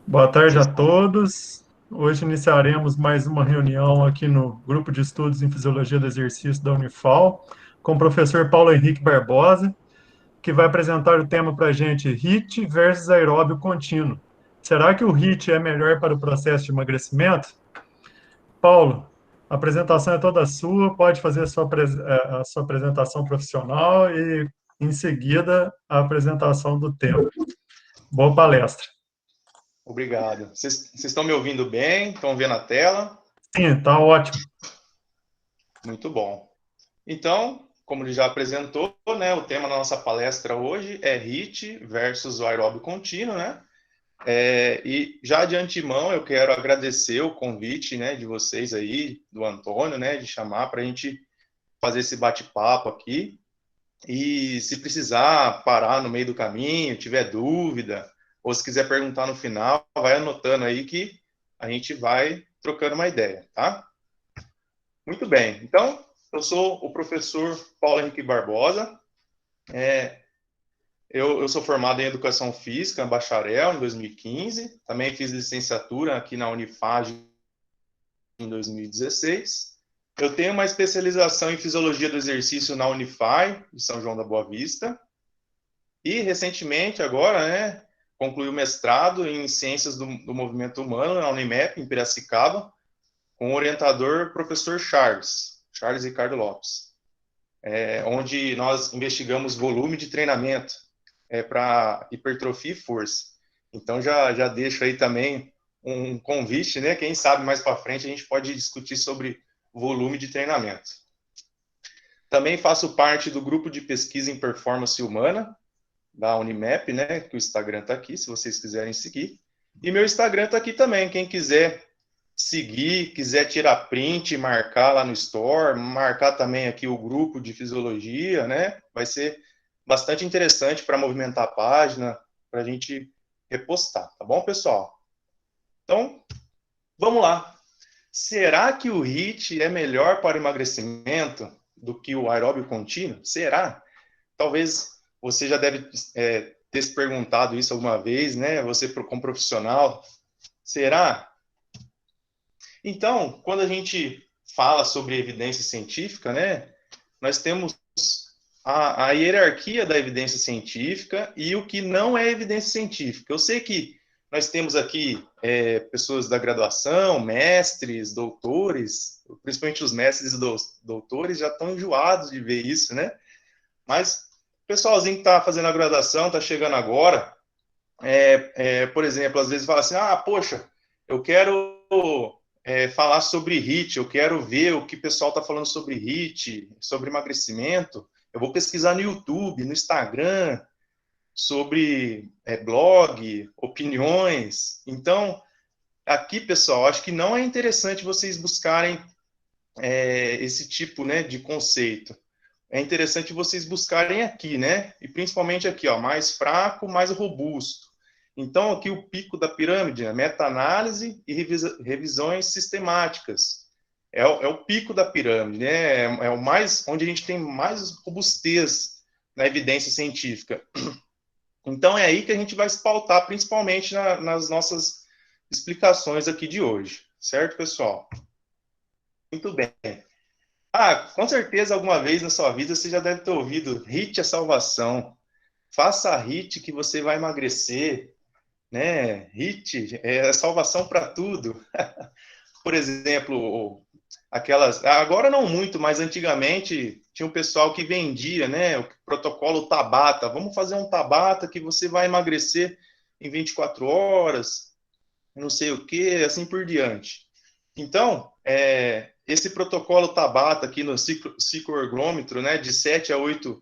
Boa tarde a Vocês- todos. Hoje iniciaremos mais uma reunião aqui no Grupo de Estudos em Fisiologia do Exercício da Unifal, com o professor Paulo Henrique Barbosa, que vai apresentar o tema para a gente, HIIT versus aeróbio contínuo. Será que o HIIT é melhor para o processo de emagrecimento? Paulo, a apresentação é toda sua, pode fazer a sua apresentação profissional e, em seguida, a apresentação do tema. Boa palestra. Obrigado. Vocês estão me ouvindo bem? Estão vendo a tela? Sim, está ótimo. Muito bom. Então, como ele já apresentou, né, o tema da nossa palestra hoje é HIIT versus o aeróbio contínuo, né? E já de antemão eu quero agradecer o convite, né, de vocês aí, do Antônio, né, de chamar para a gente fazer esse bate-papo aqui. E se precisar parar no meio do caminho, tiver dúvida, ou se quiser perguntar no final, vai anotando aí que a gente vai trocando uma ideia, tá? Muito bem. Então, eu sou o professor Paulo Henrique Barbosa. É, eu sou formado em Educação Física, bacharel em 2015. Também fiz licenciatura aqui na Unifage em 2016. Eu tenho uma especialização em Fisiologia do Exercício na Unify, de São João da Boa Vista. E, recentemente, agora, né, concluí o mestrado em Ciências do Movimento Humano na Unimep, em Piracicaba, com o orientador professor Charles Ricardo Lopes, onde nós investigamos volume de treinamento para hipertrofia e força. Então, já deixo aí também um convite, né? Quem sabe mais para frente a gente pode discutir sobre volume de treinamento. Também faço parte do grupo de pesquisa em performance humana, da Unimap, né? Que o Instagram está aqui, se vocês quiserem seguir. E meu Instagram está aqui também. Quem quiser seguir, quiser tirar print, marcar lá no Store, marcar também aqui o grupo de fisiologia, né? Vai ser bastante interessante para movimentar a página, para a gente repostar, tá bom, pessoal? Então, vamos lá. Será que o HIIT é melhor para o emagrecimento do que o aeróbio contínuo? Será? Talvez você já deve ter se perguntado isso alguma vez, né? Você como profissional, será? Então, quando a gente fala sobre evidência científica, né? Nós temos a hierarquia da evidência científica e o que não é evidência científica. Eu sei que nós temos aqui pessoas da graduação, mestres, doutores, principalmente os mestres e doutores já estão enjoados de ver isso, né? Mas o pessoalzinho que está fazendo a graduação, está chegando agora, por exemplo, às vezes fala assim, poxa, eu quero falar sobre HIIT, eu quero ver o que o pessoal está falando sobre HIIT, sobre emagrecimento, eu vou pesquisar no YouTube, no Instagram, sobre blog, opiniões. Então, aqui, pessoal, acho que não é interessante vocês buscarem esse tipo, né, de conceito. É interessante vocês buscarem aqui, né? E principalmente aqui, ó, mais fraco, mais robusto. Então, aqui o pico da pirâmide, né? Meta-análise e revisões sistemáticas. É o pico da pirâmide, né? É o mais, onde a gente tem mais robustez na evidência científica. Então, é aí que a gente vai se pautar, principalmente nas nossas explicações aqui de hoje. Certo, pessoal? Muito bem. Com certeza alguma vez na sua vida você já deve ter ouvido HIIT é salvação. Faça HIIT que você vai emagrecer, né? HIIT é salvação para tudo. Por exemplo, aquelas, agora não muito, mas antigamente tinha um pessoal que vendia, né, o protocolo Tabata. Vamos fazer um Tabata que você vai emagrecer em 24 horas, não sei o que, assim por diante. Então, esse protocolo Tabata aqui no cicloergômetro, né, de 7 a 8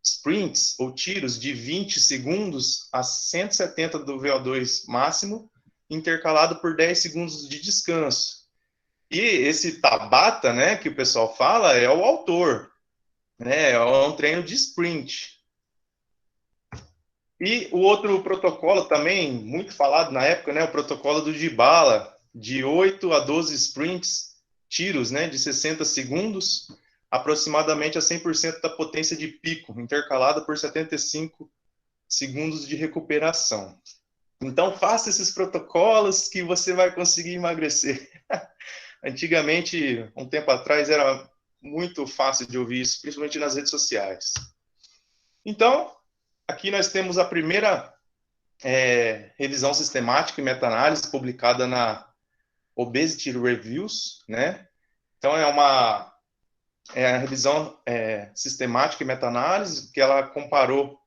sprints ou tiros de 20 segundos a 170 do VO2 máximo, intercalado por 10 segundos de descanso. E esse Tabata, né, que o pessoal fala, é o autor, né, é um treino de sprint. E o outro protocolo também, muito falado na época, né, o protocolo do Dibala, de 8 a 12 sprints, tiros, né, de 60 segundos, aproximadamente a 100% da potência de pico, intercalada por 75 segundos de recuperação. Então, faça esses protocolos que você vai conseguir emagrecer. Antigamente, um tempo atrás, era muito fácil de ouvir isso, principalmente nas redes sociais. Então, aqui nós temos a primeira revisão sistemática e meta-análise publicada na Obesity Reviews, né? Então, é a revisão sistemática e meta-análise, que ela comparou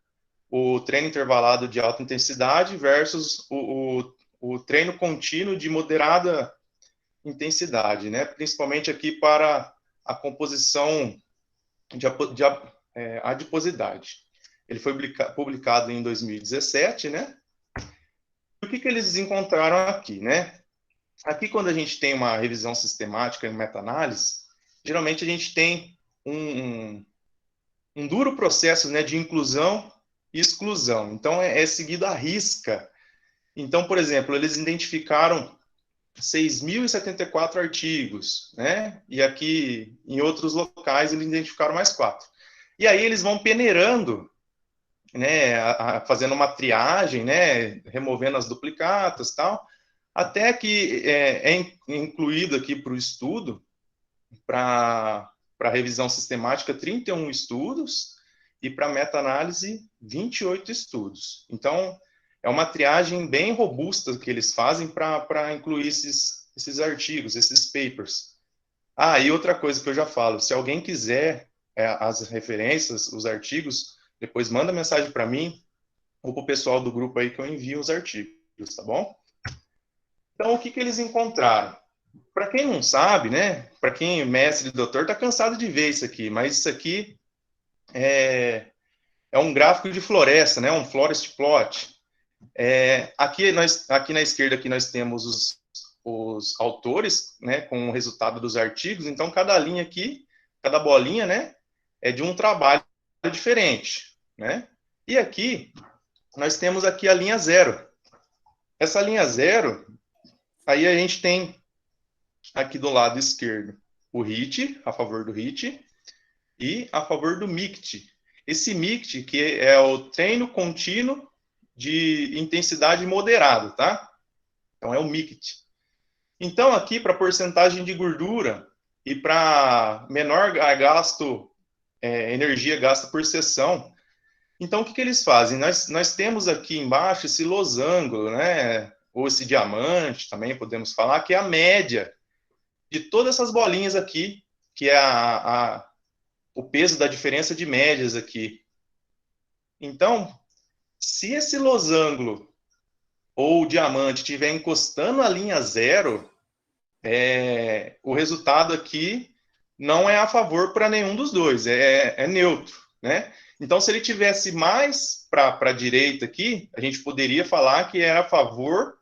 o treino intervalado de alta intensidade versus o treino contínuo de moderada intensidade, né? Principalmente aqui para a composição de adiposidade. Ele foi publicado em 2017, né? O que eles encontraram aqui, né? Aqui, quando a gente tem uma revisão sistemática e meta-análise, geralmente a gente tem um duro processo, né, de inclusão e exclusão. Então, é seguido à risca. Então, por exemplo, eles identificaram 6.074 artigos, né? E aqui, em outros locais, eles identificaram mais 4. E aí eles vão peneirando, né, fazendo uma triagem, né, removendo as duplicatas e tal, até que é incluído aqui para o estudo, para revisão sistemática, 31 estudos, e para meta-análise, 28 estudos. Então, é uma triagem bem robusta que eles fazem para incluir esses artigos, esses papers. Ah, e outra coisa que eu já falo, se alguém quiser as referências, os artigos, depois manda mensagem para mim ou para o pessoal do grupo aí que eu envio os artigos, tá bom? Então, o que eles encontraram? Para quem não sabe, né? Para quem é mestre e doutor, está cansado de ver isso aqui, mas isso aqui é um gráfico de floresta, né? Um forest plot. Aqui na esquerda aqui nós temos os autores, né? Com o resultado dos artigos. Então, cada linha aqui, cada bolinha, né? É de um trabalho diferente, né? E aqui nós temos aqui a linha zero. Essa linha zero, aí a gente tem aqui do lado esquerdo o HIIT, a favor do HIIT, e a favor do MICT. Esse MICT, que é o treino contínuo de intensidade moderada, tá? Então, é o MICT. Então, aqui, para porcentagem de gordura e para menor gasto, energia gasta por sessão, então, o que eles fazem? Nós temos aqui embaixo esse losango, né? Ou esse diamante, também podemos falar, que é a média de todas essas bolinhas aqui, que é o peso da diferença de médias aqui. Então, se esse losango ou o diamante estiver encostando a linha zero, o resultado aqui não é a favor para nenhum dos dois, é neutro, né? Então, se ele tivesse mais para a direita aqui, a gente poderia falar que era a favor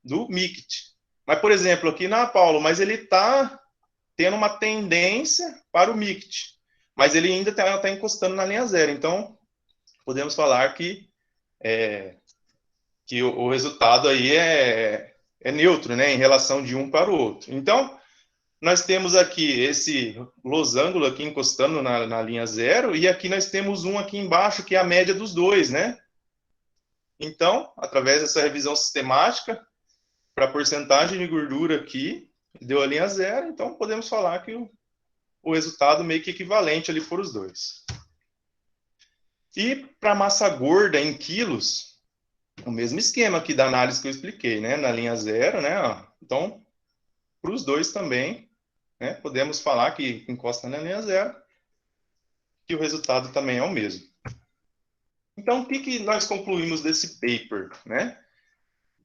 do MICT. Mas, por exemplo, aqui na Paulo, mas ele está tendo uma tendência para o MICT, mas ele ainda está encostando na linha zero. Então, podemos falar que o resultado aí é neutro, né, em relação de um para o outro. Então, nós temos aqui esse losango aqui encostando na linha zero, e aqui nós temos um aqui embaixo, que é a média dos dois, né? Então, através dessa revisão sistemática, para a porcentagem de gordura aqui, deu a linha zero, então podemos falar que o resultado meio que equivalente ali for os dois. E para massa gorda em quilos, o mesmo esquema aqui da análise que eu expliquei, né? Na linha zero, né? Ó. Então, para os dois também, né? Podemos falar que encosta na linha zero, que o resultado também é o mesmo. Então, o que nós concluímos desse paper, né?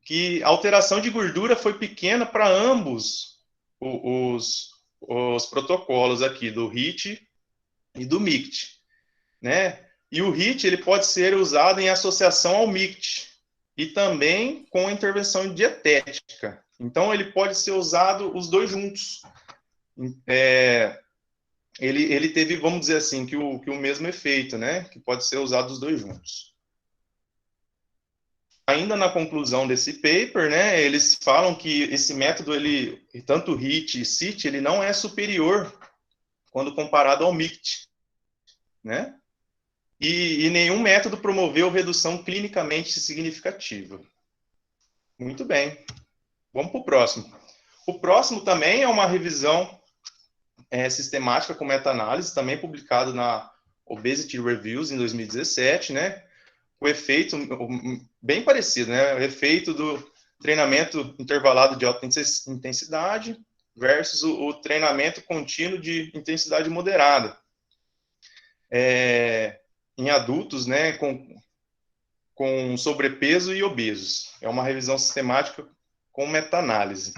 Que a alteração de gordura foi pequena para ambos os protocolos aqui, do HIIT e do MICT, né? E o HIIT, ele pode ser usado em associação ao MICT e também com intervenção dietética. Então, ele pode ser usado os dois juntos. Ele teve, vamos dizer assim, que o mesmo efeito, né? Que pode ser usado os dois juntos. Ainda na conclusão desse paper, né, eles falam que esse método, tanto o HIIT e CIT, ele não é superior quando comparado ao MICT, né? e nenhum método promoveu redução clinicamente significativa. Muito bem. Vamos para o próximo. O próximo também é uma revisão sistemática com meta-análise, também publicado na Obesity Reviews em 2017, né? O efeito bem parecido, né? O efeito do treinamento intervalado de alta intensidade versus o treinamento contínuo de intensidade moderada. Em adultos, né, com sobrepeso e obesos. É uma revisão sistemática com meta-análise.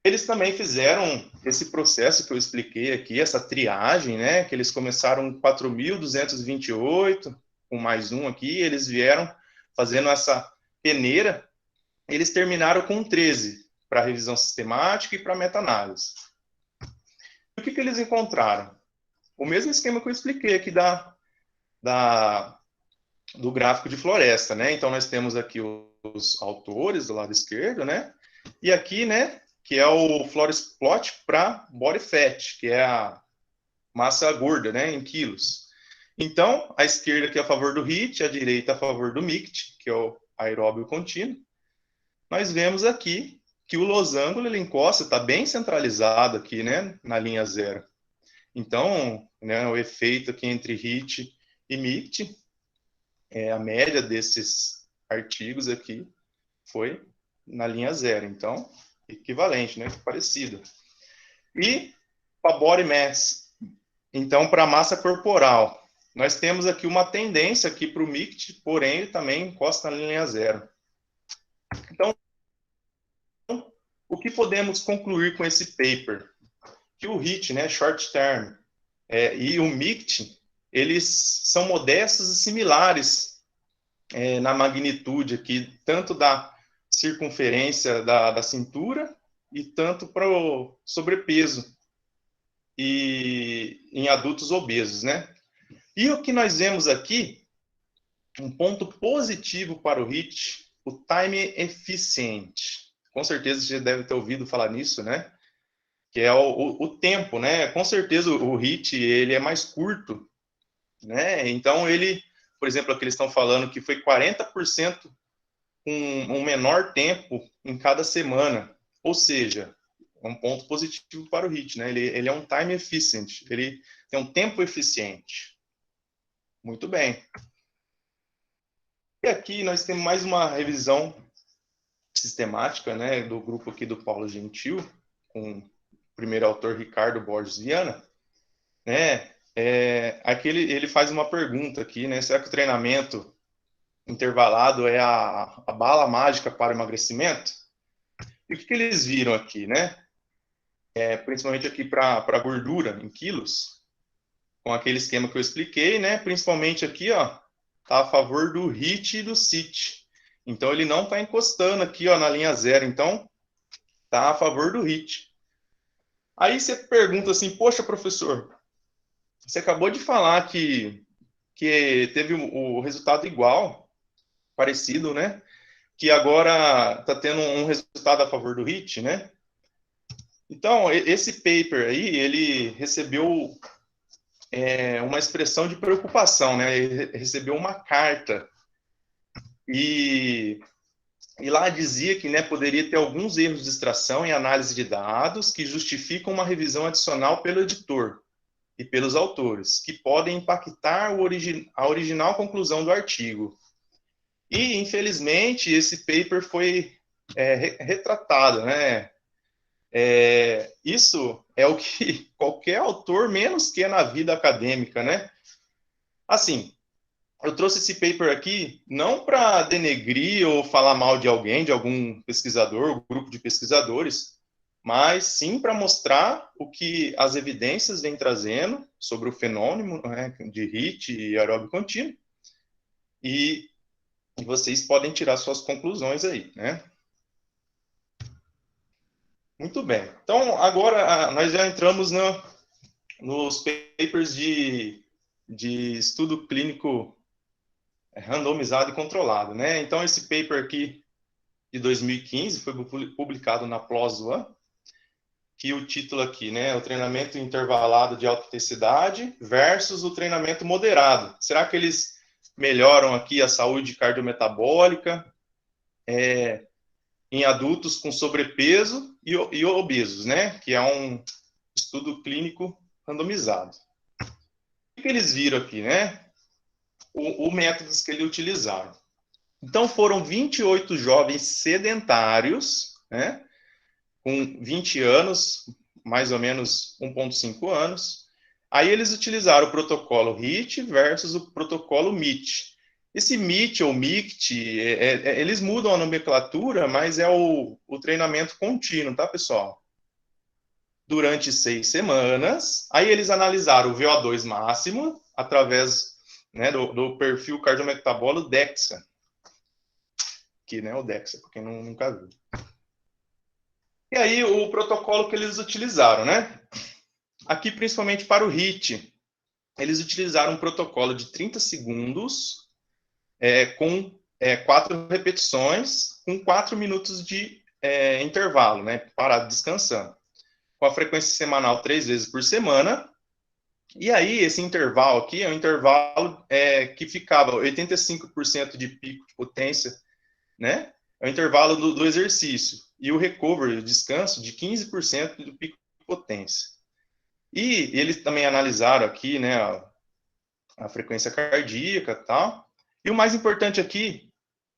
Eles também fizeram esse processo que eu expliquei aqui, essa triagem, né, que eles começaram com 4.228, com mais um aqui, eles vieram fazendo essa peneira, eles terminaram com 13 para revisão sistemática e para meta-análise. O que eles encontraram? O mesmo esquema que eu expliquei aqui do gráfico de floresta, né? Então, nós temos aqui os autores do lado esquerdo, né? E aqui, né, que é o Flores Plot para body fat, que é a massa gorda, né, em quilos. Então, a esquerda aqui é a favor do HIIT, a direita a favor do MICT, que é o aeróbio contínuo. Nós vemos aqui que o losango, ele encosta, está bem centralizado aqui, né, na linha zero. Então, né, o efeito aqui entre HIIT e MICT, a média desses artigos aqui foi na linha zero. Então, equivalente, né, parecido. E para body mass, então, para massa corporal, nós temos aqui uma tendência aqui para o MICT, porém, ele também encosta na linha zero. Então, o que podemos concluir com esse paper? Que o HIIT, né, short term, e o MICT, eles são modestos e similares na magnitude aqui, tanto da circunferência da cintura e tanto para o sobrepeso e em adultos obesos, né? E o que nós vemos aqui, um ponto positivo para o HIIT, o time eficiente. Com certeza você deve ter ouvido falar nisso, né? Que é o tempo, né? Com certeza o HIIT, ele é mais curto, né? Então ele, por exemplo, aqui eles estão falando que foi 40% um menor tempo em cada semana. Ou seja, é um ponto positivo para o HIIT, né? Ele é um time efficient, ele tem um tempo eficiente. Muito bem. E aqui nós temos mais uma revisão sistemática, né, do grupo aqui do Paulo Gentil, com o primeiro autor Ricardo Borges Viana, né? Aqui ele faz uma pergunta aqui, né? Será que o treinamento intervalado é a bala mágica para o emagrecimento? E o que eles viram aqui, né? Principalmente aqui para gordura em quilos, com aquele esquema que eu expliquei, né? Principalmente aqui, ó, tá a favor do HIIT e do CIT. Então ele não está encostando aqui, ó, na linha zero. Então tá a favor do HIIT. Aí você pergunta assim, poxa, professor, você acabou de falar que teve o resultado igual, parecido, né? Que agora está tendo um resultado a favor do HIIT, né? Então, esse paper aí, ele recebeu uma expressão de preocupação, né? Ele recebeu uma carta e lá dizia que, né, poderia ter alguns erros de extração e análise de dados que justificam uma revisão adicional pelo editor e pelos autores, que podem impactar a original conclusão do artigo. E, infelizmente, esse paper foi retratado, né? Isso é o que qualquer autor menos quer na vida acadêmica, né? Assim, eu trouxe esse paper aqui não para denegrir ou falar mal de alguém, de algum pesquisador, grupo de pesquisadores, mas sim para mostrar o que as evidências vêm trazendo sobre o fenômeno, né, de HIIT e aeróbio contínuo, e vocês podem tirar suas conclusões aí, né? Muito bem. Então, agora nós já entramos nos papers de estudo clínico randomizado e controlado, né? Então, esse paper aqui de 2015 foi publicado na PLOS ONE, que o título aqui, né? O treinamento intervalado de alta intensidade versus o treinamento moderado. Será que eles melhoram aqui a saúde cardiometabólica em adultos com sobrepeso e obesos, né? Que é um estudo clínico randomizado. O que eles viram aqui, né? O métodos que eles utilizaram. Então, foram 28 jovens sedentários, né? Com 20 anos, mais ou menos 1,5 anos. Aí eles utilizaram o protocolo HIIT versus o protocolo MIT. Esse MIT ou MICT, eles mudam a nomenclatura, mas é o treinamento contínuo, tá, pessoal? Durante 6 semanas. Aí eles analisaram o VO2 máximo através, né, do perfil cardiometabólico DEXA. Que, né, o DEXA, para quem nunca viu. E aí o protocolo que eles utilizaram, né? Aqui, principalmente para o HIIT, eles utilizaram um protocolo de 30 segundos com 4 repetições, com 4 minutos de intervalo, né? Parado, descansando. Com a frequência semanal 3 vezes por semana. E aí, esse intervalo aqui é um intervalo que ficava 85% de pico de potência, né? É o intervalo do exercício. E o recovery, o descanso, de 15% do pico de potência. E eles também analisaram aqui, né, a frequência cardíaca e tal. E o mais importante aqui,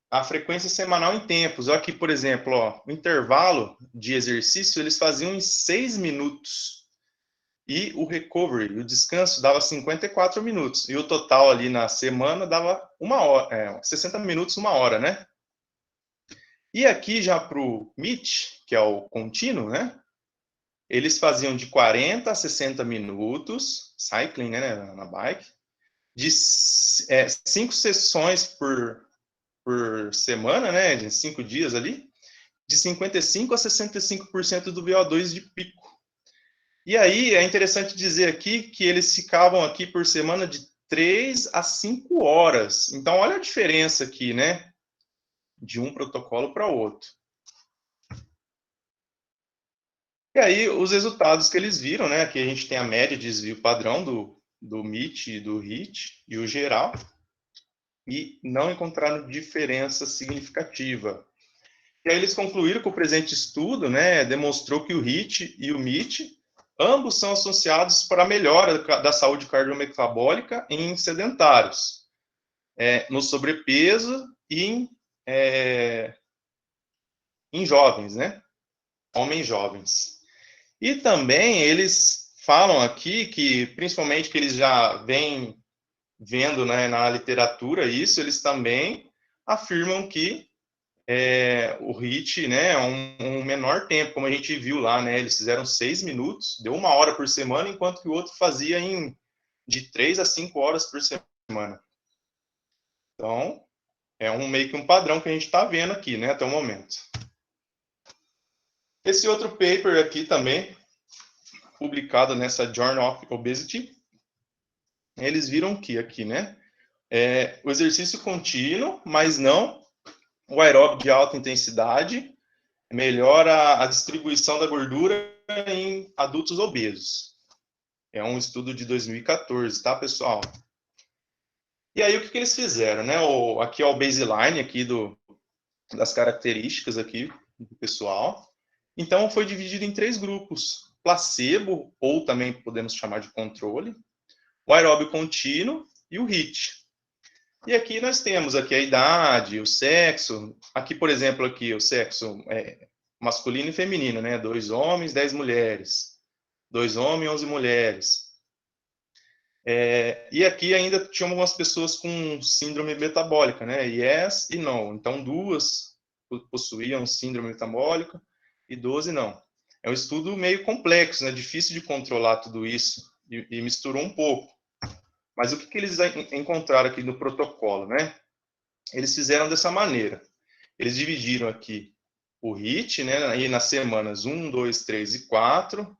a frequência semanal em tempos. Aqui, por exemplo, ó, o intervalo de exercício, eles faziam em 6 minutos. E o recovery, o descanso, dava 54 minutos. E o total ali na semana dava 1 hora, 60 minutos, 1 hora, né? E aqui já para o MIT, que é o contínuo, né? Eles faziam de 40 a 60 minutos, cycling, né, na bike, de 5 sessões por semana, né, de 5 dias ali, de 55 a 65% do VO2 de pico. E aí é interessante dizer aqui que eles ficavam aqui por semana de 3 a 5 horas. Então, olha a diferença aqui, né, de um protocolo para o outro. E aí, os resultados que eles viram, né? Aqui a gente tem a média de desvio padrão do MIT e do HIIT e o geral, e não encontraram diferença significativa. E aí eles concluíram que o presente estudo, né, demonstrou que o HIIT e o MIT, ambos são associados para a melhora da saúde cardiometabólica em sedentários, no sobrepeso e em jovens, né? Homens jovens. E também eles falam aqui que, principalmente que eles já vêm vendo, né, na literatura isso, eles também afirmam que o HIIT, né, é um menor tempo, como a gente viu lá, né, eles fizeram 6 minutos, deu 1 hora por semana, enquanto que o outro fazia de 3 a 5 horas por semana. Então, é meio que um padrão que a gente está vendo aqui, né, até o momento. Esse outro paper aqui também, publicado nessa Journal of Obesity, eles viram que aqui, né, o exercício contínuo, mas não o aeróbico de alta intensidade, melhora a distribuição da gordura em adultos obesos. É um estudo de 2014, tá, pessoal? E aí, o que eles fizeram, né? Aqui é o baseline aqui das características aqui do pessoal. Então, foi dividido em 3 grupos. Placebo, ou também podemos chamar de controle, o aeróbio contínuo e o HIIT. E aqui nós temos aqui a idade, o sexo. Aqui, por exemplo, aqui o sexo masculino e feminino, né? 2 homens, 10 mulheres. 2 homens, 11 mulheres. E aqui ainda tinha algumas pessoas com síndrome metabólica, né? Yes e no. Então, 2 possuíam síndrome metabólica e 12 não. É um estudo meio complexo, né? Difícil de controlar tudo isso. E misturou um pouco. Mas o que eles encontraram aqui no protocolo, né? Eles fizeram dessa maneira. Eles dividiram aqui o HIIT, né? Aí nas semanas 1, 2, 3 e 4.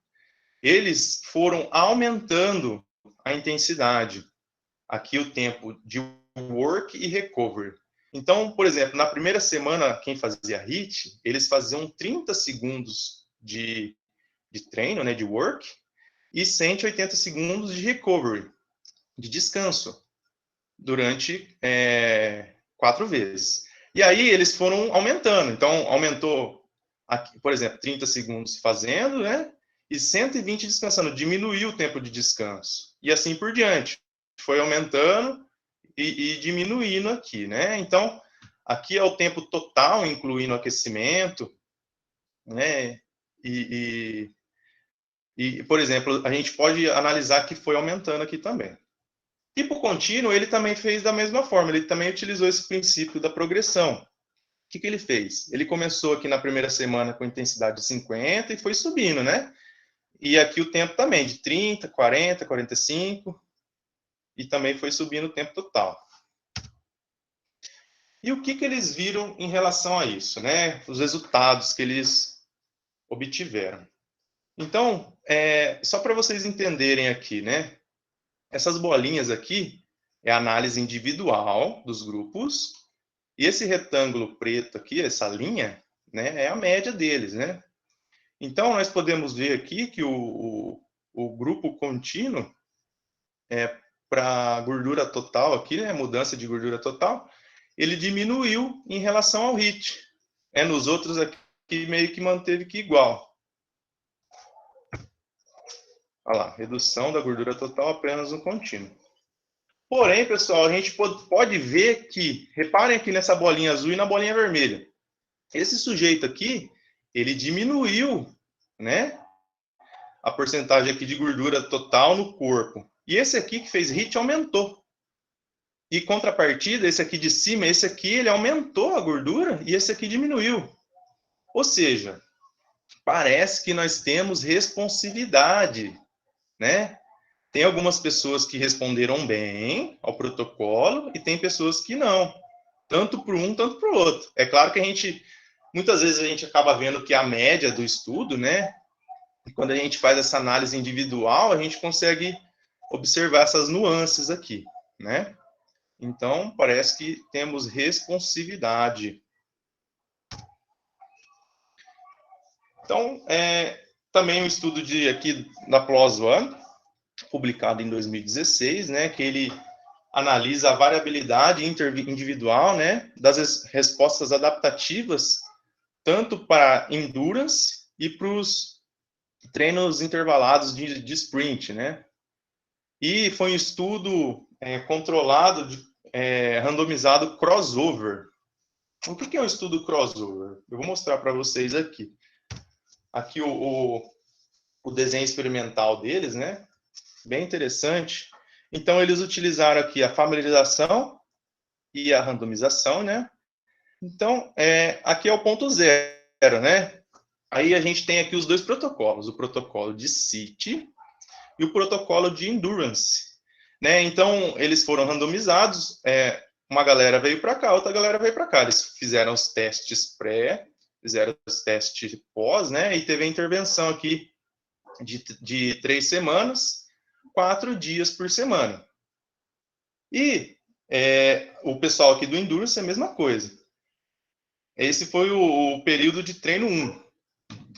Eles foram aumentando a intensidade. Aqui o tempo de work e recovery. Então, por exemplo, na primeira semana, quem fazia HIIT, eles faziam 30 segundos de treino, né, de work, e 180 segundos de recovery, de descanso, durante 4 vezes. E aí eles foram aumentando. Então, aumentou, aqui, por exemplo, 30 segundos fazendo, né? E 120 descansando. Diminuiu o tempo de descanso. E assim por diante. Foi aumentando e diminuindo aqui, né? Então, aqui é o tempo total, incluindo aquecimento, né? Por exemplo, a gente pode analisar que foi aumentando aqui também. Tipo contínuo, ele também fez da mesma forma, ele também utilizou esse princípio da progressão. O que ele fez? Ele começou aqui na primeira semana com intensidade de 50 e foi subindo, né? E aqui o tempo também, de 30, 40, 45, e também foi subindo o tempo total. E o que eles viram em relação a isso, né? Os resultados que eles obtiveram. Então, só para vocês entenderem aqui, né? Essas bolinhas aqui é a análise individual dos grupos, e esse retângulo preto aqui, essa linha, né, é a média deles, né? Então, nós podemos ver aqui que o grupo contínuo, para gordura total aqui, né, mudança de gordura total, ele diminuiu em relação ao HIIT. Nos outros aqui, meio que manteve que igual. Olha lá, redução da gordura total apenas no contínuo. Porém, pessoal, a gente pode ver que, reparem aqui nessa bolinha azul e na bolinha vermelha. Esse sujeito aqui, ele diminuiu, né, a porcentagem aqui de gordura total no corpo. E esse aqui que fez HIIT aumentou. E contrapartida, esse aqui de cima, esse aqui, ele aumentou a gordura e esse aqui diminuiu. Ou seja, parece que nós temos responsividade, né? Tem algumas pessoas que responderam bem ao protocolo e tem pessoas que não. Tanto para um, tanto para o outro. É claro que muitas vezes a gente acaba vendo que a média do estudo, né? E quando a gente faz essa análise individual, a gente consegue observar essas nuances aqui, né? Então, parece que temos responsividade. Então, também um estudo aqui da PLOS ONE, publicado em 2016, né, que ele analisa a variabilidade individual, né, das respostas adaptativas, tanto para endurance e para os treinos intervalados de sprint, né? E foi um estudo controlado, randomizado crossover. O que é um estudo crossover? Eu vou mostrar para vocês aqui. Aqui o desenho experimental deles, né? Bem interessante. Então, eles utilizaram aqui a familiarização e a randomização, né? Então, aqui é o ponto zero, né? Aí a gente tem aqui os dois protocolos, o protocolo de CIT e o protocolo de Endurance, né? Então, eles foram randomizados, uma galera veio para cá, outra galera veio para cá. Eles fizeram os testes pré, fizeram os testes pós, né? E teve a intervenção aqui de 3 semanas, 4 dias por semana. E o pessoal aqui do Endurance é a mesma coisa. Esse foi o período de treino 1.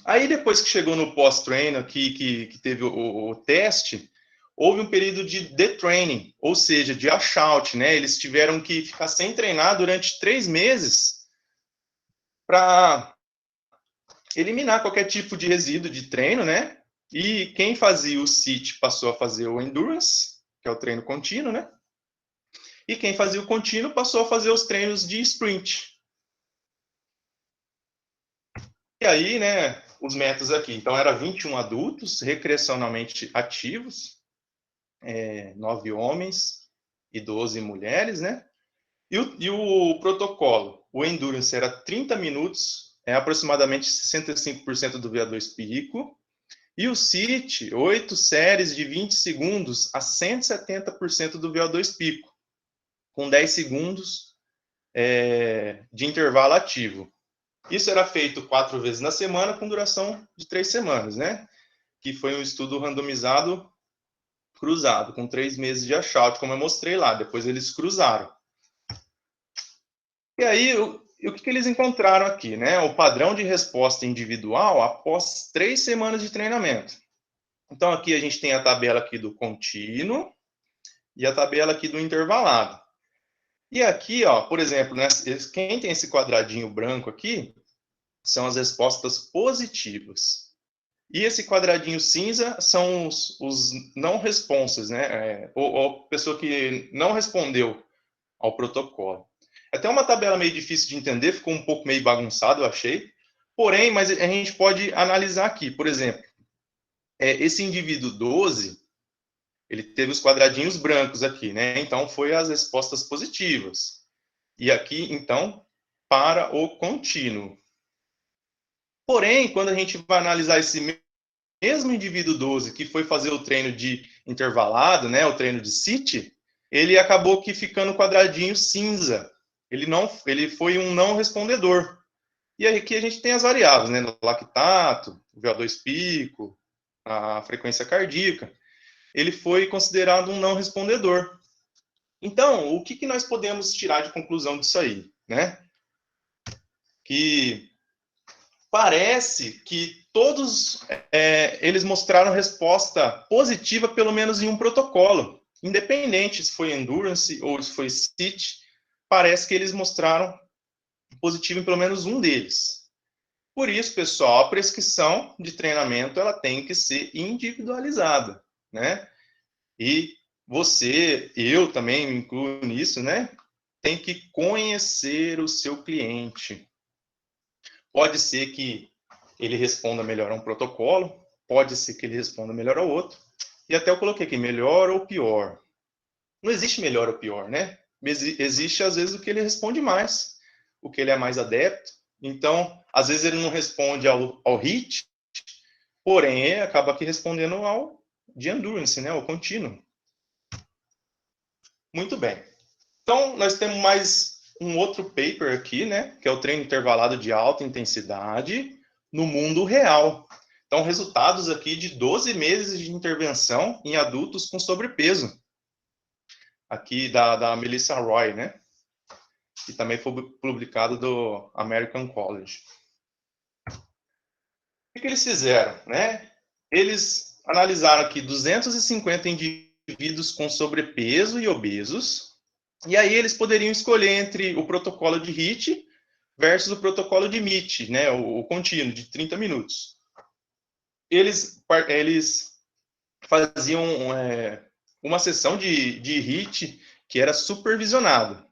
Aí, depois que chegou no pós-treino aqui, que teve o teste, houve um período de detraining, ou seja, de washout, né? Eles tiveram que ficar sem treinar durante 3 meses para eliminar qualquer tipo de resíduo de treino, né? E quem fazia o CIT passou a fazer o Endurance, que é o treino contínuo, né? E quem fazia o contínuo passou a fazer os treinos de sprint. E aí, né, os métodos aqui. Então, era 21 adultos recreacionalmente ativos, 9 homens e 12 mulheres, né? E o protocolo, o Endurance era 30 minutos, aproximadamente 65% do VO2 pico, e o CIT, 8 séries de 20 segundos a 170% do VO2 pico, com 10 segundos de intervalo ativo. Isso era feito 4 vezes na semana, com duração de 3 semanas, né? Que foi um estudo randomizado cruzado, com 3 meses de washout, como eu mostrei lá. Depois eles cruzaram. E aí, E o que eles encontraram aqui, né? O padrão de resposta individual após 3 semanas de treinamento. Então, aqui a gente tem a tabela aqui do contínuo e a tabela aqui do intervalado. E aqui, ó, por exemplo, né, quem tem esse quadradinho branco aqui são as respostas positivas. E esse quadradinho cinza são os não responses, né? Ou a pessoa que não respondeu ao protocolo. É até uma tabela meio difícil de entender, ficou um pouco meio bagunçado, eu achei. Porém, mas a gente pode analisar aqui. Por exemplo, esse indivíduo 12, ele teve os quadradinhos brancos aqui, né? Então, foi as respostas positivas. E aqui, então, para o contínuo. Porém, quando a gente vai analisar esse mesmo indivíduo 12 que foi fazer o treino de intervalado, né, o treino de CIT, ele acabou que ficando quadradinho cinza. Ele foi um não respondedor. E aí aqui a gente tem as variáveis, né, o lactato, o VO2 pico, a frequência cardíaca. Ele foi considerado um não respondedor. Então, o que nós podemos tirar de conclusão disso aí, né? Que parece que todos eles mostraram resposta positiva, pelo menos em um protocolo. Independente se foi Endurance ou se foi CIT, parece que eles mostraram positivo em pelo menos um deles. Por isso, pessoal, a prescrição de treinamento ela tem que ser individualizada, né? E você, eu também me incluo nisso, né? Tem que conhecer o seu cliente. Pode ser que ele responda melhor a um protocolo, pode ser que ele responda melhor ao outro. E até eu coloquei aqui, melhor ou pior. Não existe melhor ou pior, né? Existe, às vezes, o que ele responde mais, o que ele é mais adepto. Então, às vezes ele não responde ao HIIT, porém, acaba aqui respondendo ao de endurance, né? Ao contínuo. Muito bem. Então, nós temos mais um outro paper aqui, né? Que é o treino intervalado de alta intensidade no mundo real. Então, resultados aqui de 12 meses de intervenção em adultos com sobrepeso. Aqui da Melissa Roy, né? Que também foi publicado do American College. O que eles fizeram, né? Eles analisaram aqui 250 indivíduos com sobrepeso e obesos, e aí eles poderiam escolher entre o protocolo de HIIT versus o protocolo de MIT, né? O contínuo, de 30 minutos. Eles faziam uma sessão de HIIT que era supervisionada.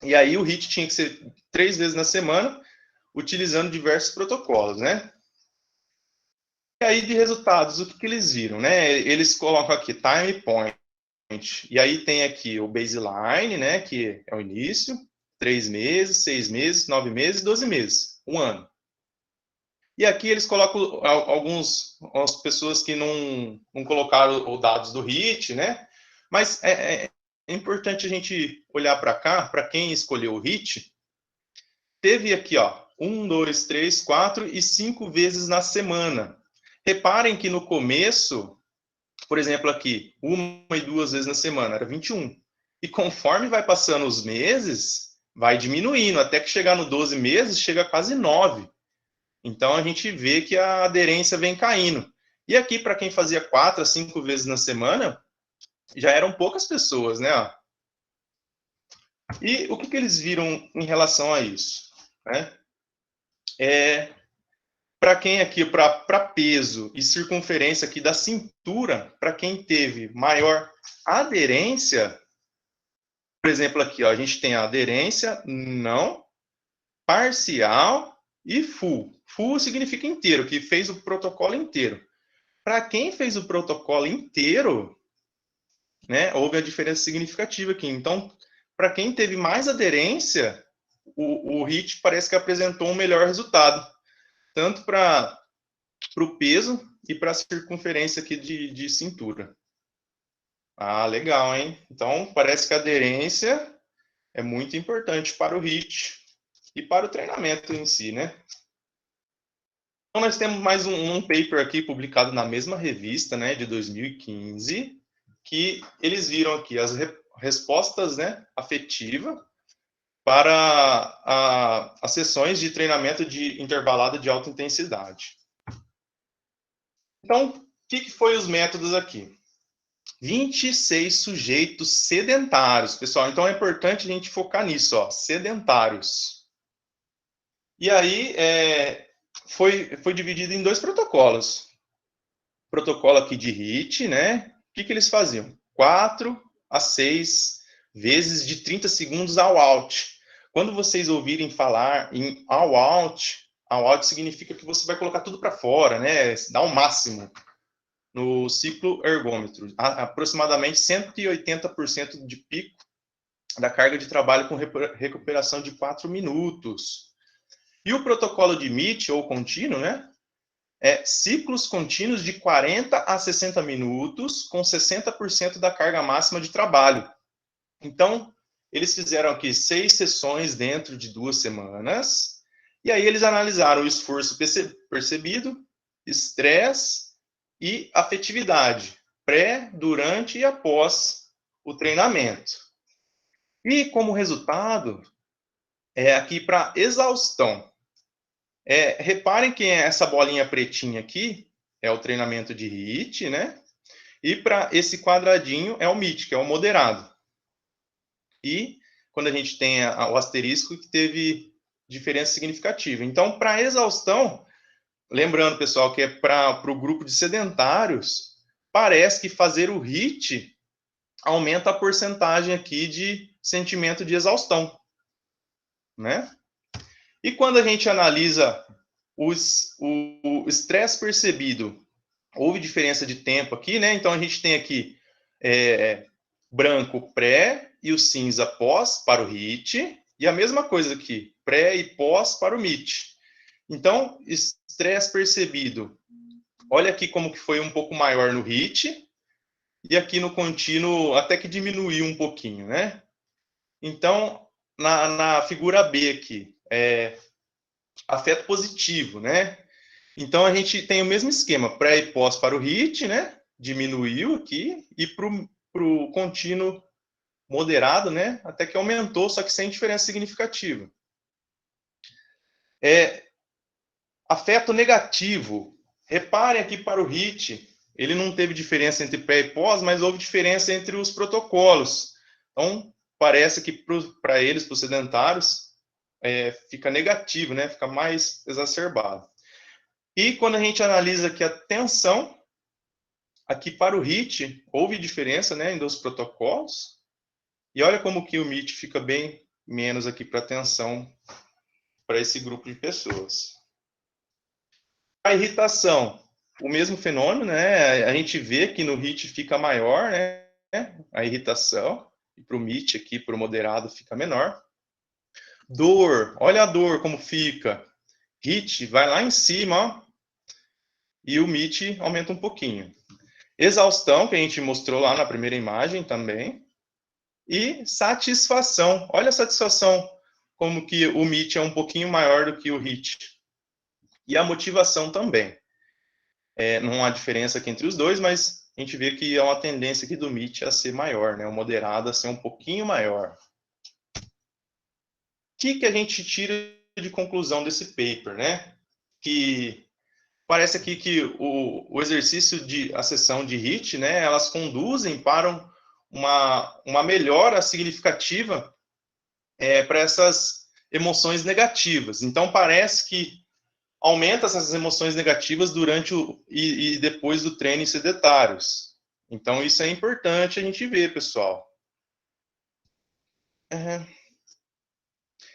E aí o HIIT tinha que ser 3 vezes na semana, utilizando diversos protocolos, né? E aí de resultados, o que eles viram, né? Eles colocam aqui time point. E aí tem aqui o baseline, né? Que é o início, 3 meses, 6 meses, 9 meses, 12 meses, um ano. E aqui eles colocam algumas pessoas que não colocaram os dados do HIIT, né? Mas é importante a gente olhar para cá, para quem escolheu o HIIT, teve aqui, ó, 1, 2, 3, 4 e 5 vezes na semana. Reparem que no começo, por exemplo, aqui, 1 e 2 vezes na semana, era 21. E conforme vai passando os meses, vai diminuindo, até que chegar no 12 meses, chega a quase 9. Então, a gente vê que a aderência vem caindo. E aqui, para quem fazia 4 a 5 vezes na semana, já eram poucas pessoas, né? E o que eles viram em relação a isso? Né? Para quem aqui, para peso e circunferência aqui da cintura, para quem teve maior aderência, por exemplo, aqui, ó, a gente tem a aderência não, parcial e full. Full significa inteiro, que fez o protocolo inteiro. Para quem fez o protocolo inteiro, né, houve a diferença significativa aqui. Então, para quem teve mais aderência, o HIIT parece que apresentou um melhor resultado, tanto para o peso e para a circunferência aqui de cintura. Ah, legal, hein? Então, parece que a aderência é muito importante para o HIIT e para o treinamento em si, né? Então, nós temos mais um paper aqui publicado na mesma revista, né, de 2015, que eles viram aqui as respostas, né, afetiva para as sessões de treinamento de intervalado de alta intensidade. Então, o que foi os métodos aqui? 26 sujeitos sedentários, pessoal. Então, é importante a gente focar nisso, ó, sedentários. E aí, foi dividido em 2 protocolos. Protocolo aqui de HIIT, né? O que eles faziam? 4 a 6 vezes de 30 segundos all out. Quando vocês ouvirem falar em all out significa que você vai colocar tudo para fora, né? Dá o máximo no ciclo ergômetro, aproximadamente 180% de pico da carga de trabalho com recuperação de 4 minutos. E o protocolo de MIT, ou contínuo, né? Ciclos contínuos de 40 a 60 minutos, com 60% da carga máxima de trabalho. Então, eles fizeram aqui 6 sessões dentro de 2 semanas, e aí eles analisaram o esforço percebido, estresse e afetividade, pré, durante e após o treinamento. E como resultado, aqui para exaustão. Reparem que essa bolinha pretinha aqui é o treinamento de HIIT, né? E para esse quadradinho é o MIT, que é o moderado. E quando a gente tem o asterisco, que teve diferença significativa. Então, para exaustão, lembrando, pessoal, que é para o grupo de sedentários, parece que fazer o HIIT aumenta a porcentagem aqui de sentimento de exaustão, né? E quando a gente analisa o estresse percebido, houve diferença de tempo aqui, né? Então, a gente tem aqui branco pré e o cinza pós para o HIIT, e a mesma coisa aqui, pré e pós para o MIT. Então, estresse percebido, olha aqui como que foi um pouco maior no HIIT, e aqui no contínuo até que diminuiu um pouquinho, né? Então, na figura B aqui, afeto positivo, né? Então, a gente tem o mesmo esquema, pré e pós para o HIIT, né? Diminuiu aqui, e para o contínuo moderado, né? Até que aumentou, só que sem diferença significativa. Afeto negativo. Reparem aqui para o HIIT, ele não teve diferença entre pré e pós, mas houve diferença entre os protocolos. Então, parece que para eles, para os sedentários, fica negativo, né? Fica mais exacerbado. E quando a gente analisa aqui a tensão, aqui para o HIIT, houve diferença, né, em 2 protocolos. E olha como que o MIT fica bem menos aqui para tensão para esse grupo de pessoas. A irritação, o mesmo fenômeno, né? A gente vê que no HIIT fica maior, né? A irritação, e para o MIT aqui, para o moderado, fica menor. Dor, olha a dor como fica. HIIT vai lá em cima, ó, e o MIT aumenta um pouquinho. Exaustão, que a gente mostrou lá na primeira imagem também. E satisfação, olha a satisfação, como que o MIT é um pouquinho maior do que o HIIT. E a motivação também. Não há diferença aqui entre os dois, mas a gente vê que há uma tendência aqui do MIT a ser maior, né? O moderado a ser um pouquinho maior. O que a gente tira de conclusão desse paper, né? Que parece aqui que o exercício a sessão de HIIT, né? Elas conduzem para uma melhora significativa para essas emoções negativas. Então, parece que aumenta essas emoções negativas durante e depois do treino em sedentários. Então, isso é importante a gente ver, pessoal.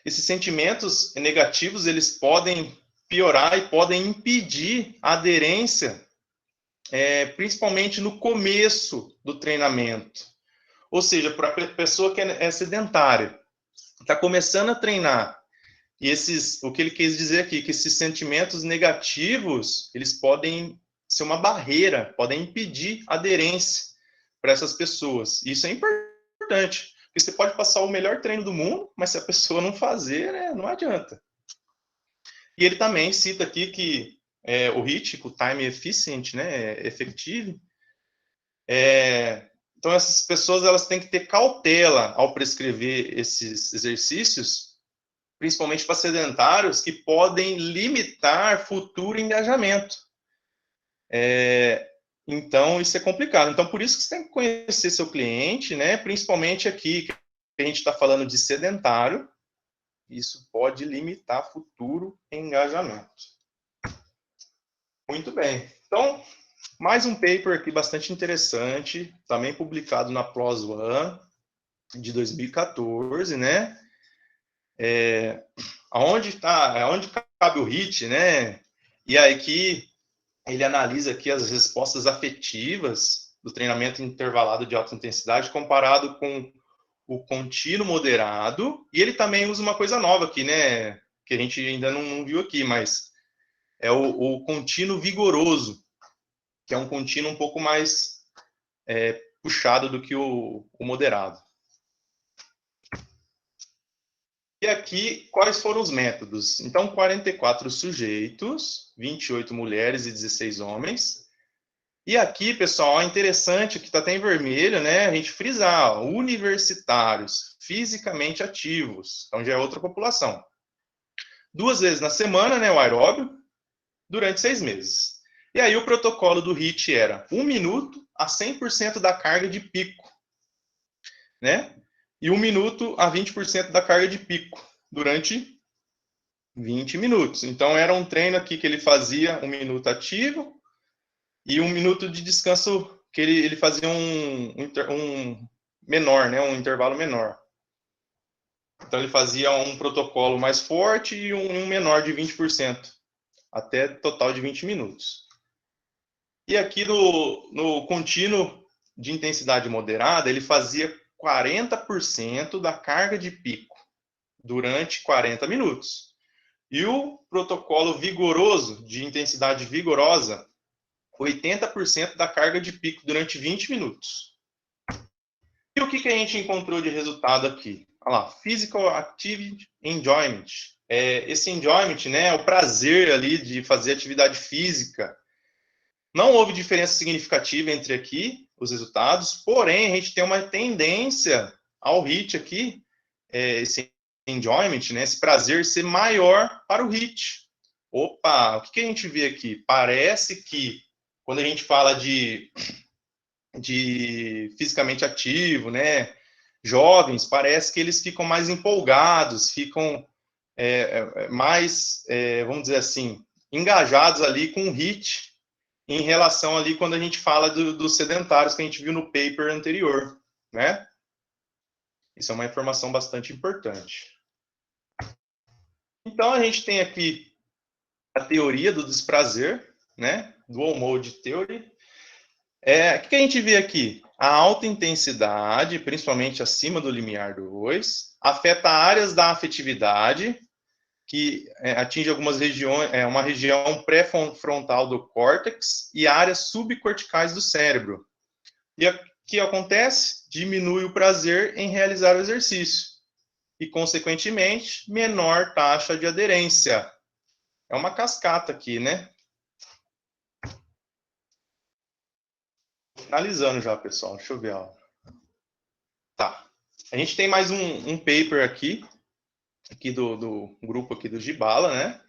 Esses sentimentos negativos, eles podem piorar e podem impedir a aderência, principalmente no começo do treinamento. Ou seja, para a pessoa que é sedentária, está começando a treinar, e o que ele quis dizer aqui, que esses sentimentos negativos, eles podem ser uma barreira, podem impedir aderência para essas pessoas. Isso é importante, porque você pode passar o melhor treino do mundo, mas se a pessoa não fazer, né, não adianta. E ele também cita aqui que o HIIT, o Time Efficient, né, Effective, Então, essas pessoas elas têm que ter cautela ao prescrever esses exercícios, principalmente para sedentários, que podem limitar futuro engajamento. Então, isso é complicado. Então, por isso que você tem que conhecer seu cliente, né? Principalmente aqui, que a gente está falando de sedentário, isso pode limitar futuro engajamento. Muito bem. Então, mais um paper aqui bastante interessante, também publicado na PLOS ONE, de 2014, né? Aonde cabe o HIIT, né? E aí que ele analisa aqui as respostas afetivas do treinamento intervalado de alta intensidade comparado com o contínuo moderado, e ele também usa uma coisa nova aqui, né? Que a gente ainda não viu aqui, mas é o contínuo vigoroso, que é um contínuo um pouco mais puxado do que o moderado. E aqui, quais foram os métodos? Então, 44 sujeitos, 28 mulheres e 16 homens. E aqui, pessoal, é interessante que está até em vermelho, né? A gente frisar, ó, universitários, fisicamente ativos. Então, já é outra população. 2 vezes na semana, né? O aeróbio, durante 6 meses. E aí, o protocolo do HIIT era 1 minuto a 100% da carga de pico, né? E 1 minuto a 20% da carga de pico, durante 20 minutos. Então, era um treino aqui que ele fazia 1 minuto ativo e 1 minuto de descanso, que ele fazia um menor, né? Um intervalo menor. Então, ele fazia um protocolo mais forte e um menor de 20%, até total de 20 minutos. E aqui no contínuo de intensidade moderada, ele fazia 40% da carga de pico durante 40 minutos. E o protocolo vigoroso, de intensidade vigorosa, 80% da carga de pico durante 20 minutos. E o que a gente encontrou de resultado aqui? Olha lá, Physical Activity Enjoyment. Esse enjoyment, né, é o prazer ali de fazer atividade física. Não houve diferença significativa entre aqui os resultados, porém a gente tem uma tendência ao HIIT aqui, esse enjoyment, né, esse prazer ser maior para o HIIT. Opa, o que a gente vê aqui? Parece que quando a gente fala de fisicamente ativo, né, jovens, parece que eles ficam mais empolgados, ficam mais, vamos dizer assim, engajados ali com o HIIT, em relação ali quando a gente fala dos sedentários que a gente viu no paper anterior, né? Isso é uma informação bastante importante. Então, a gente tem aqui a teoria do desprazer, né? Dual Mode Theory. O que a gente vê aqui? A alta intensidade, principalmente acima do limiar 2, afeta áreas da afetividade, que atinge algumas regiões, uma região pré-frontal do córtex e áreas subcorticais do cérebro. E o que acontece? Diminui o prazer em realizar o exercício e, consequentemente, menor taxa de aderência. É uma cascata aqui, né? Finalizando já, pessoal. Deixa eu ver. Ó. Tá. A gente tem mais um paper aqui do grupo aqui do Gibala, né?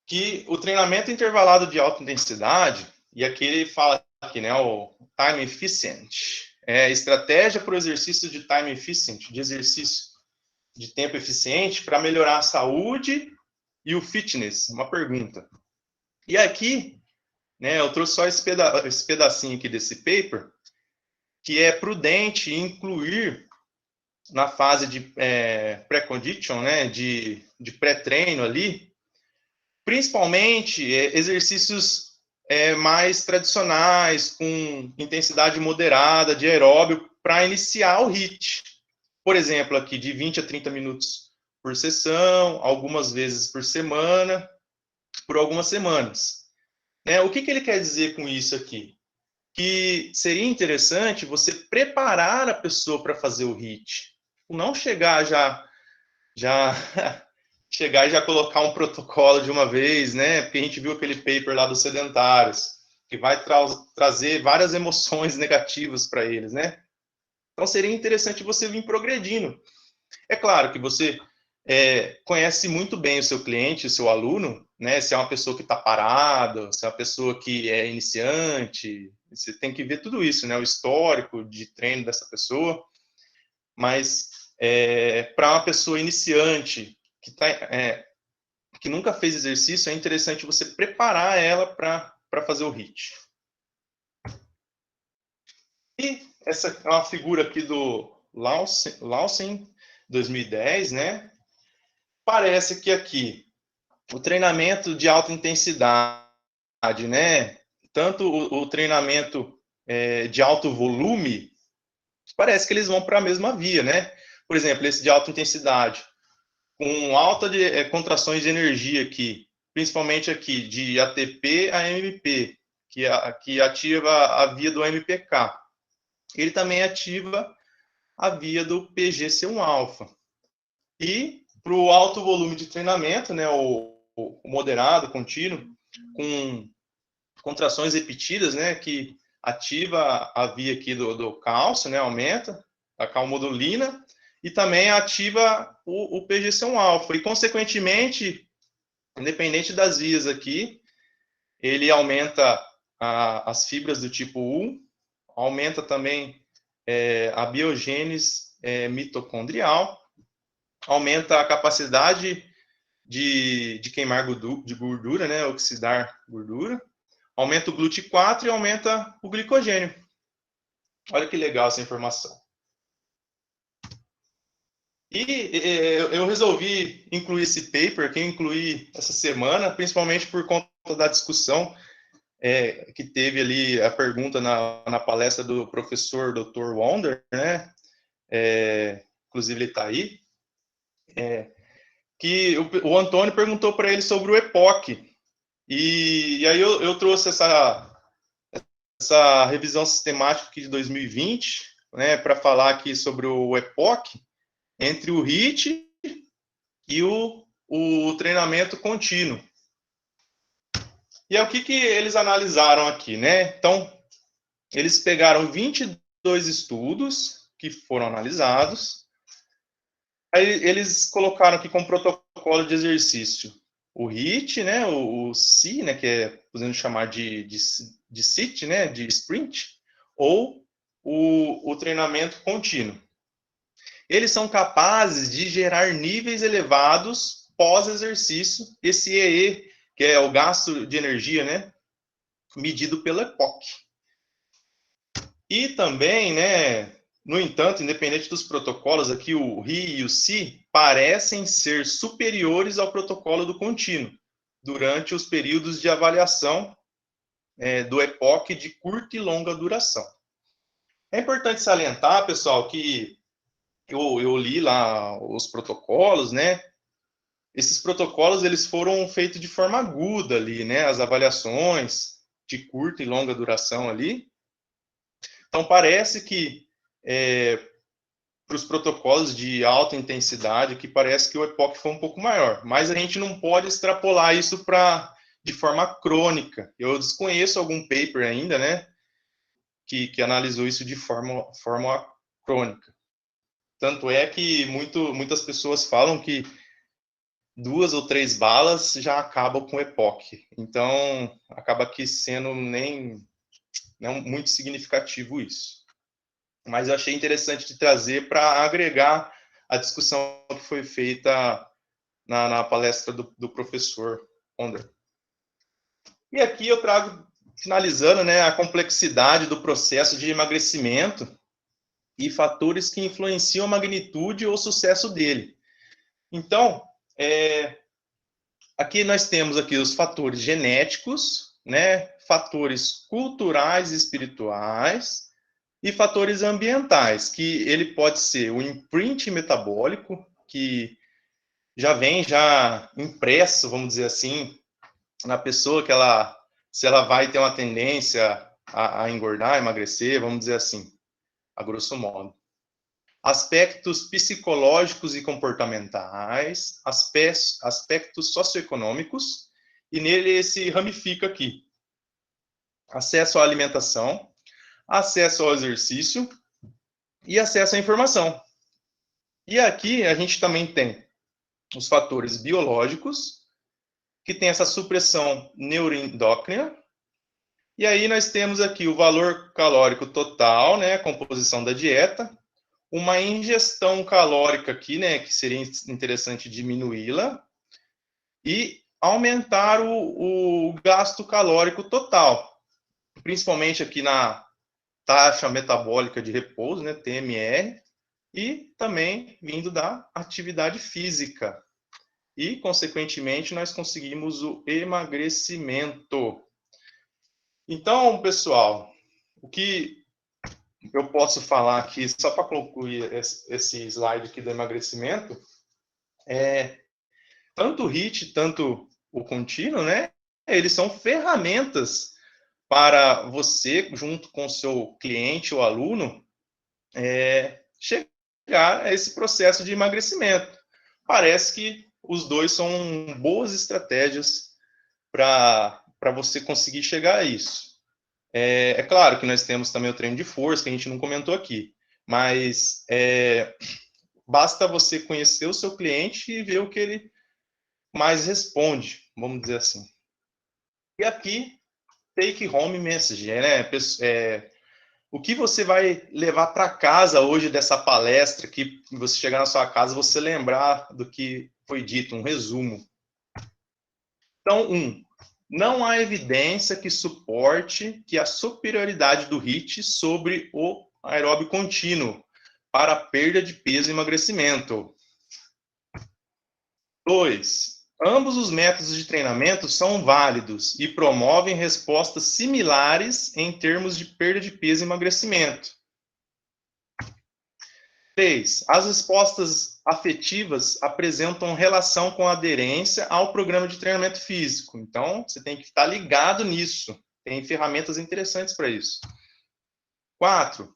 Que o treinamento intervalado de alta intensidade, e aqui ele fala aqui, né, o time efficient, estratégia para o exercício de time efficient, de exercício de tempo eficiente para melhorar a saúde e o fitness, uma pergunta. E aqui, né, eu trouxe só esse pedacinho aqui desse paper, que é prudente incluir na fase de pré-condition, né, de pré-treino ali, principalmente exercícios mais tradicionais, com intensidade moderada, de aeróbio, para iniciar o HIIT. Por exemplo, aqui de 20 a 30 minutos por sessão, algumas vezes por semana, por algumas semanas. O que ele quer dizer com isso aqui? Que seria interessante você preparar a pessoa para fazer o HIIT. Não chegar chegar e já colocar um protocolo de uma vez, né? Porque a gente viu aquele paper lá dos sedentários. que vai trazer várias emoções negativas para eles, né? Então, seria interessante você vir progredindo. É claro que você conhece muito bem o seu cliente, o seu aluno, né? Se é uma pessoa que está parada, se é uma pessoa que é iniciante, você tem que ver tudo isso, né? O histórico de treino dessa pessoa. Mas para uma pessoa iniciante que nunca fez exercício, é interessante você preparar ela para fazer o HIIT. E essa é uma figura aqui do Lawson 2010, né? Parece que aqui o treinamento de alta intensidade, né? Tanto o treinamento de alto volume, parece que eles vão para a mesma via, né? Por exemplo, esse de alta intensidade, com alta contrações de energia aqui, principalmente aqui de ATP a MP, que ativa a via do MPK. Ele também ativa a via do PGC1-alfa. E para o alto volume de treinamento, né, o moderado, contínuo, com contrações repetidas, né, que ativa a via aqui do cálcio, né, aumenta a calmodulina, e também ativa o PGC1-alfa. E, consequentemente, independente das vias aqui, ele aumenta as fibras do tipo 1, aumenta também a biogênese mitocondrial, aumenta a capacidade de queimar de gordura, né, oxidar gordura, aumenta o GLUT4 e aumenta o glicogênio. Olha que legal essa informação. E eu resolvi incluir esse paper, que eu incluí essa semana, principalmente por conta da discussão que teve ali a pergunta na palestra do professor Dr. Wonder, né? Inclusive ele está aí. Que o Antônio perguntou para ele sobre o EPOC. E aí eu trouxe essa revisão sistemática aqui de 2020, né, para falar aqui sobre o EPOC, entre o HIIT e o treinamento contínuo. E é o que eles analisaram aqui, né? Então, eles pegaram 22 estudos que foram analisados, aí eles colocaram aqui como protocolo de exercício o HIIT, né, o C, né, que podemos chamar de SIT, né, de sprint, ou o treinamento contínuo. Eles são capazes de gerar níveis elevados pós-exercício, esse EE, que é o gasto de energia, né, medido pela EPOC. E também, né, no entanto, independente dos protocolos, aqui o RI e o CI parecem ser superiores ao protocolo do contínuo durante os períodos de avaliação do EPOC de curta e longa duração. É importante salientar, pessoal, que eu li lá os protocolos, né? Esses protocolos eles foram feitos de forma aguda ali, né? As avaliações de curta e longa duração ali. Então parece que para os protocolos de alta intensidade, que parece que o EPOC foi um pouco maior, mas a gente não pode extrapolar isso de forma crônica. Eu desconheço algum paper ainda, né? Que analisou isso de forma crônica. Tanto é que muitas pessoas falam que 2 ou 3 balas já acabam com o EPOC. Então, acaba aqui sendo não muito significativo isso. Mas eu achei interessante de trazer para agregar a discussão que foi feita na palestra do professor Onder. E aqui eu trago, finalizando, né, a complexidade do processo de emagrecimento e fatores que influenciam a magnitude ou sucesso dele. Então, aqui nós temos aqui os fatores genéticos, né, fatores culturais e espirituais e fatores ambientais, que ele pode ser o imprint metabólico, que já vem impresso, vamos dizer assim, na pessoa, se ela vai ter uma tendência a engordar, emagrecer, vamos dizer assim, a grosso modo. Aspectos psicológicos e comportamentais, aspectos socioeconômicos, e nele se ramifica aqui. acesso à alimentação, acesso ao exercício e acesso à informação. E aqui a gente também tem os fatores biológicos, que tem essa supressão neuroendócrina. E aí nós temos aqui o valor calórico total, né, a composição da dieta, uma ingestão calórica aqui, né, que seria interessante diminuí-la, e aumentar o gasto calórico total, principalmente aqui na taxa metabólica de repouso, né, TMR, e também vindo da atividade física. E, consequentemente, nós conseguimos o emagrecimento. Então, pessoal, o que eu posso falar aqui, só para concluir esse slide aqui do emagrecimento, é tanto o HIIT, tanto o contínuo, né? Eles são ferramentas para você, junto com o seu cliente ou aluno, chegar a esse processo de emagrecimento. Parece que os dois são boas estratégias para você conseguir chegar a isso. É claro que nós temos também o treino de força, que a gente não comentou aqui, mas basta você conhecer o seu cliente e ver o que ele mais responde, vamos dizer assim. E aqui, take home message, né? O que você vai levar para casa hoje dessa palestra, que você chegar na sua casa, você lembrar do que foi dito, um resumo. Então, não há evidência que suporte que a superioridade do HIIT sobre o aeróbio contínuo para a perda de peso e emagrecimento. 2. Ambos os métodos de treinamento são válidos e promovem respostas similares em termos de perda de peso e emagrecimento. 3. As respostas afetivas apresentam relação com a aderência ao programa de treinamento físico. Então, você tem que estar ligado nisso. Tem ferramentas interessantes para isso. 4.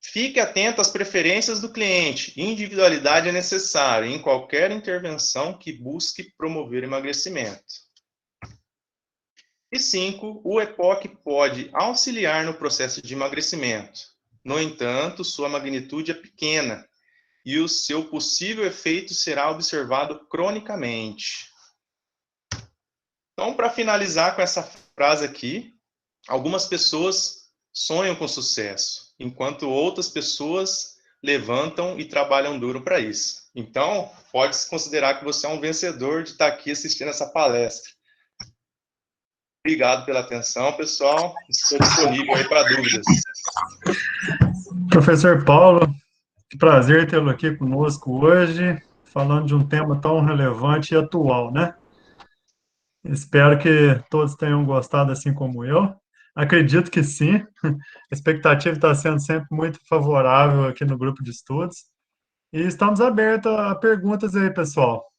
Fique atento às preferências do cliente. Individualidade é necessária em qualquer intervenção que busque promover emagrecimento. E 5. O EPOC pode auxiliar no processo de emagrecimento. No entanto, sua magnitude é pequena e o seu possível efeito será observado cronicamente. Então, para finalizar com essa frase aqui, algumas pessoas sonham com sucesso, enquanto outras pessoas levantam e trabalham duro para isso. Então, pode-se considerar que você é um vencedor de estar aqui assistindo essa palestra. Obrigado pela atenção, pessoal. Estou disponível aí para dúvidas. Professor Paulo, que prazer tê-lo aqui conosco hoje, falando de um tema tão relevante e atual, né? Espero que todos tenham gostado, assim como eu. Acredito que sim. A expectativa está sendo sempre muito favorável aqui no grupo de estudos. E estamos abertos a perguntas aí, pessoal.